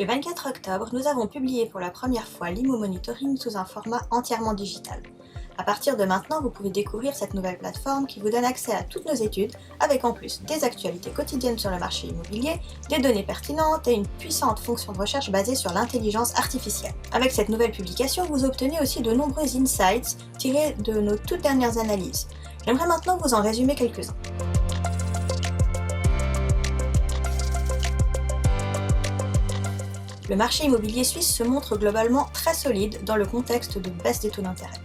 Le 24 octobre, nous avons publié pour la première fois l'IMO Monitoring sous un format entièrement digital. À partir de maintenant, vous pouvez découvrir cette nouvelle plateforme qui vous donne accès à toutes nos études, avec en plus des actualités quotidiennes sur le marché immobilier, des données pertinentes et une puissante fonction de recherche basée sur l'intelligence artificielle. Avec cette nouvelle publication, vous obtenez aussi de nombreux insights tirés de nos toutes dernières analyses. J'aimerais maintenant vous en résumer quelques-uns. Le marché immobilier suisse se montre globalement très solide dans le contexte de baisse des taux d'intérêt.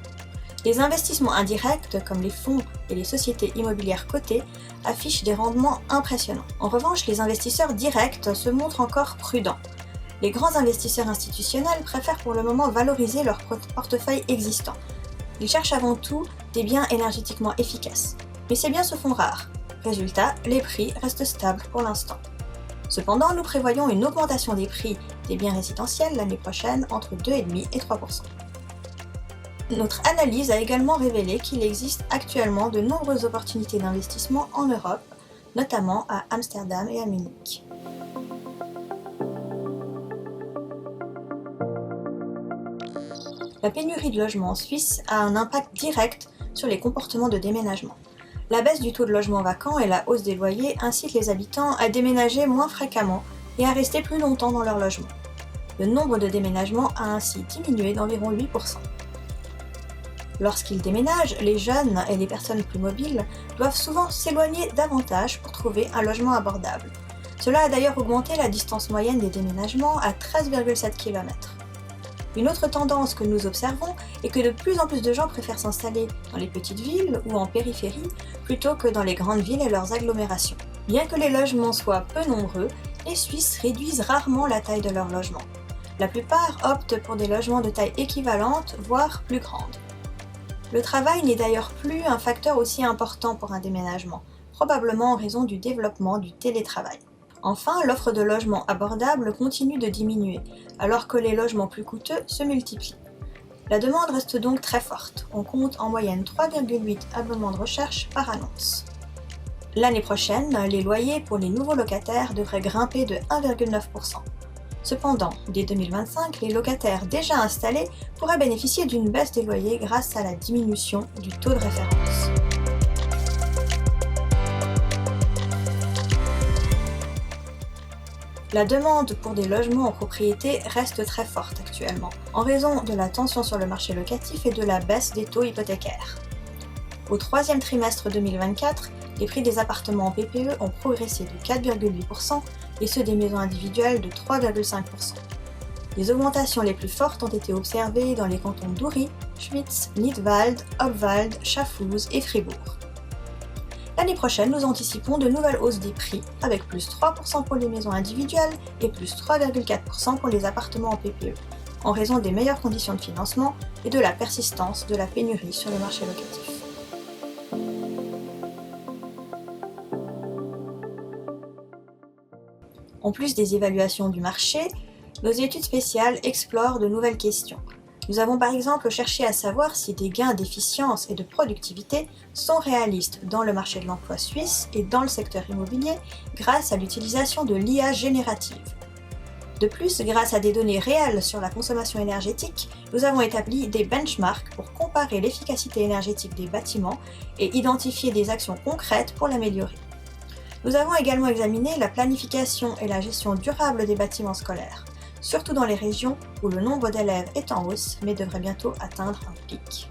Les investissements indirects, comme les fonds et les sociétés immobilières cotées, affichent des rendements impressionnants. En revanche, les investisseurs directs se montrent encore prudents. Les grands investisseurs institutionnels préfèrent pour le moment valoriser leur portefeuille existant. Ils cherchent avant tout des biens énergétiquement efficaces. Mais ces biens se font rares. Résultat, les prix restent stables pour l'instant. Cependant, nous prévoyons une augmentation des prix des biens résidentiels l'année prochaine entre 2,5 et 3%. Notre analyse a également révélé qu'il existe actuellement de nombreuses opportunités d'investissement en Europe, notamment à Amsterdam et à Munich. La pénurie de logements en Suisse a un impact direct sur les comportements de déménagement. La baisse du taux de logements vacants et la hausse des loyers incitent les habitants à déménager moins fréquemment et à rester plus longtemps dans leur logement. Le nombre de déménagements a ainsi diminué d'environ 8%. Lorsqu'ils déménagent, les jeunes et les personnes plus mobiles doivent souvent s'éloigner davantage pour trouver un logement abordable. Cela a d'ailleurs augmenté la distance moyenne des déménagements à 13,7 km. Une autre tendance que nous observons est que de plus en plus de gens préfèrent s'installer dans les petites villes ou en périphérie plutôt que dans les grandes villes et leurs agglomérations. Bien que les logements soient peu nombreux, les Suisses réduisent rarement la taille de leurs logements. La plupart optent pour des logements de taille équivalente, voire plus grande. Le travail n'est d'ailleurs plus un facteur aussi important pour un déménagement, probablement en raison du développement du télétravail. Enfin, l'offre de logements abordables continue de diminuer, alors que les logements plus coûteux se multiplient. La demande reste donc très forte, on compte en moyenne 3,8 abonnements de recherche par annonce. L'année prochaine, les loyers pour les nouveaux locataires devraient grimper de 1,9%. Cependant, dès 2025, les locataires déjà installés pourraient bénéficier d'une baisse des loyers grâce à la diminution du taux de référence. La demande pour des logements en propriété reste très forte actuellement, en raison de la tension sur le marché locatif et de la baisse des taux hypothécaires. Au troisième trimestre 2024, les prix des appartements en PPE ont progressé de 4,8% et ceux des maisons individuelles de 3,5%. Les augmentations les plus fortes ont été observées dans les cantons d'Uri, Schwyz, Nidwald, Obwald, Schaffhouse et Fribourg. L'année prochaine, nous anticipons de nouvelles hausses des prix, avec plus 3% pour les maisons individuelles et plus 3,4% pour les appartements en PPE, en raison des meilleures conditions de financement et de la persistance de la pénurie sur le marché locatif. En plus des évaluations du marché, nos études spéciales explorent de nouvelles questions. Nous avons par exemple cherché à savoir si des gains d'efficience et de productivité sont réalistes dans le marché de l'emploi suisse et dans le secteur immobilier grâce à l'utilisation de l'IA générative. De plus, grâce à des données réelles sur la consommation énergétique, nous avons établi des benchmarks pour comparer l'efficacité énergétique des bâtiments et identifier des actions concrètes pour l'améliorer. Nous avons également examiné la planification et la gestion durable des bâtiments scolaires, surtout dans les régions où le nombre d'élèves est en hausse mais devrait bientôt atteindre un pic.